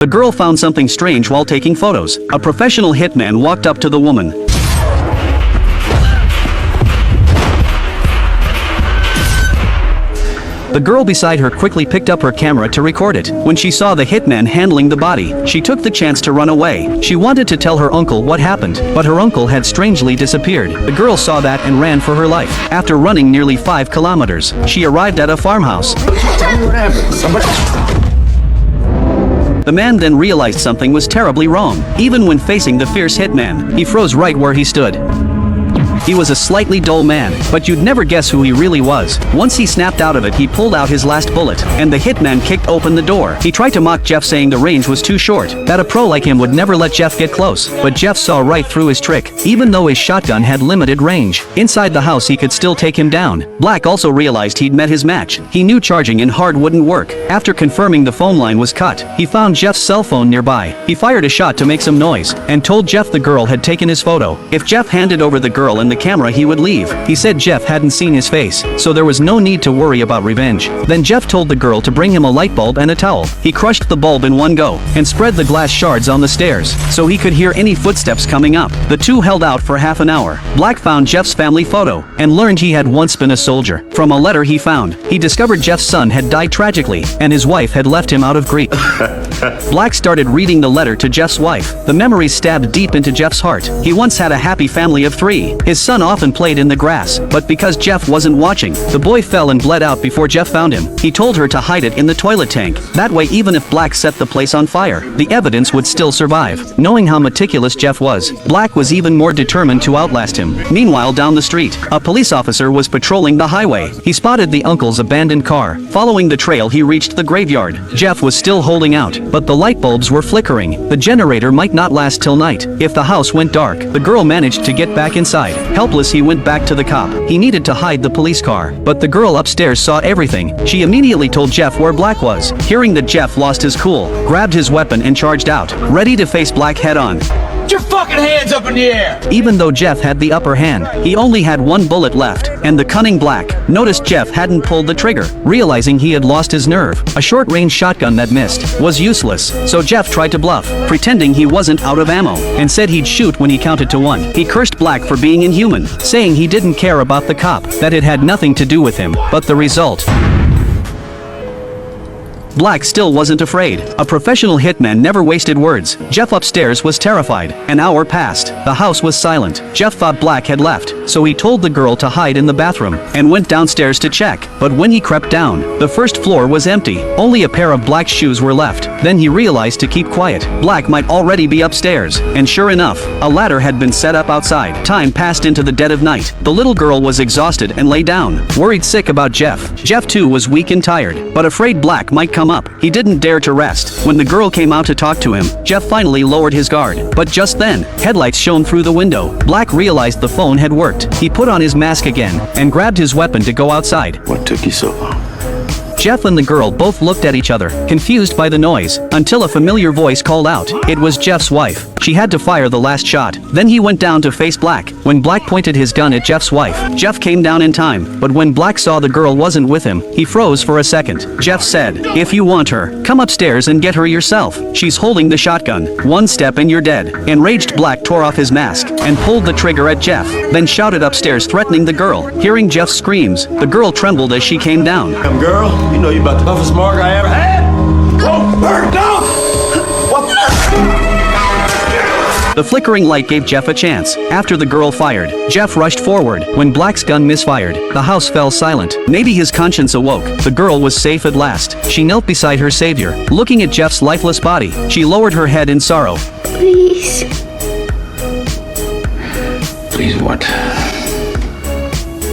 The girl found something strange while taking photos. A professional hitman walked up to the woman. The girl beside her quickly picked up her camera to record it. When she saw the hitman handling the body, she took the chance to run away. She wanted to tell her uncle what happened, but her uncle had strangely disappeared. The girl saw that and ran for her life. After running nearly 5 kilometers, she arrived at a farmhouse. Tell me what happened. Somebody... The man then realized something was terribly wrong. Even when facing the fierce hitman, he froze right where he stood. He was a slightly dull man, but you'd never guess who he really was. Once he snapped out of it, he pulled out his last bullet, and the hitman kicked open the door. He tried to mock Jeff, saying the range was too short, that a pro like him would never let Jeff get close. But Jeff saw right through his trick. Even though his shotgun had limited range, inside the house he could still take him down. Black also realized he'd met his match. He knew charging in hard wouldn't work. After confirming the phone line was cut, he found Jeff's cell phone nearby. He fired a shot to make some noise, and told Jeff the girl had taken his photo. If Jeff handed over the girl and the camera, he would leave. He said Jeff hadn't seen his face, so there was no need to worry about revenge. Then Jeff told the girl to bring him a light bulb and a towel. He crushed the bulb in one go, and spread the glass shards on the stairs, so he could hear any footsteps coming up. The two held out for half an hour. Black found Jeff's family photo, and learned he had once been a soldier. From a letter he found, he discovered Jeff's son had died tragically, and his wife had left him out of grief. Black started reading the letter to Jeff's wife. The memories stabbed deep into Jeff's heart. He once had a happy family of 3. His son often played in the grass, but because Jeff wasn't watching, the boy fell and bled out before Jeff found him. He told her to hide it in the toilet tank. That way, even if Black set the place on fire, the evidence would still survive. Knowing how meticulous Jeff was, Black was even more determined to outlast him. Meanwhile, down the street, a police officer was patrolling the highway. He spotted the uncle's abandoned car. Following the trail, he reached the graveyard. Jeff was still holding out, but the light bulbs were flickering. The generator might not last till night. If the house went dark, the girl managed to get back inside. Helpless, he went back to the cop. He needed to hide the police car, but the girl upstairs saw everything. She immediately told Jeff where Black was. Hearing that Jeff lost his cool, grabbed his weapon and charged out, ready to face Black head on. Get your fucking hands up in the air! Even though Jeff had the upper hand, he only had 1 bullet left, and the cunning Black noticed Jeff hadn't pulled the trigger. Realizing he had lost his nerve, a short-range shotgun that missed was useless, so Jeff tried to bluff, pretending he wasn't out of ammo, and said he'd shoot when he counted to 1. He cursed Black for being inhuman, saying he didn't care about the cop, that it had nothing to do with him, but the result. Black still wasn't afraid. A professional hitman never wasted words. Jeff upstairs was terrified. An hour passed. The house was silent. Jeff thought Black had left, so he told the girl to hide in the bathroom, and went downstairs to check. But when he crept down, the first floor was empty. Only a pair of Black's shoes were left. Then he realized to keep quiet. Black might already be upstairs, and sure enough, a ladder had been set up outside. Time passed into the dead of night. The little girl was exhausted and lay down, worried sick about Jeff. Jeff too was weak and tired, but afraid Black might come up. He didn't dare to rest. When the girl came out to talk to him, Jeff finally lowered his guard. But just then, headlights shone through the window. Black realized the phone had worked. He put on his mask again, and grabbed his weapon to go outside. What took you so long? Jeff and the girl both looked at each other, confused by the noise, until a familiar voice called out. It was Jeff's wife. She had to fire the last shot. Then he went down to face Black. When Black pointed his gun at Jeff's wife, Jeff came down in time, but when Black saw the girl wasn't with him, he froze for a second. Jeff said, "If you want her, come upstairs and get her yourself. She's holding the shotgun. 1 step and you're dead." Enraged, Black tore off his mask, and pulled the trigger at Jeff, then shouted upstairs threatening the girl. Hearing Jeff's screams, the girl trembled as she came down. Damn girl, you know you about the toughest mark I ever had. Go, burn down! What The flickering light gave Jeff a chance. After the girl fired, Jeff rushed forward. When Black's gun misfired, the house fell silent. Maybe his conscience awoke. The girl was safe at last. She knelt beside her savior. Looking at Jeff's lifeless body, she lowered her head in sorrow. Please. Please what?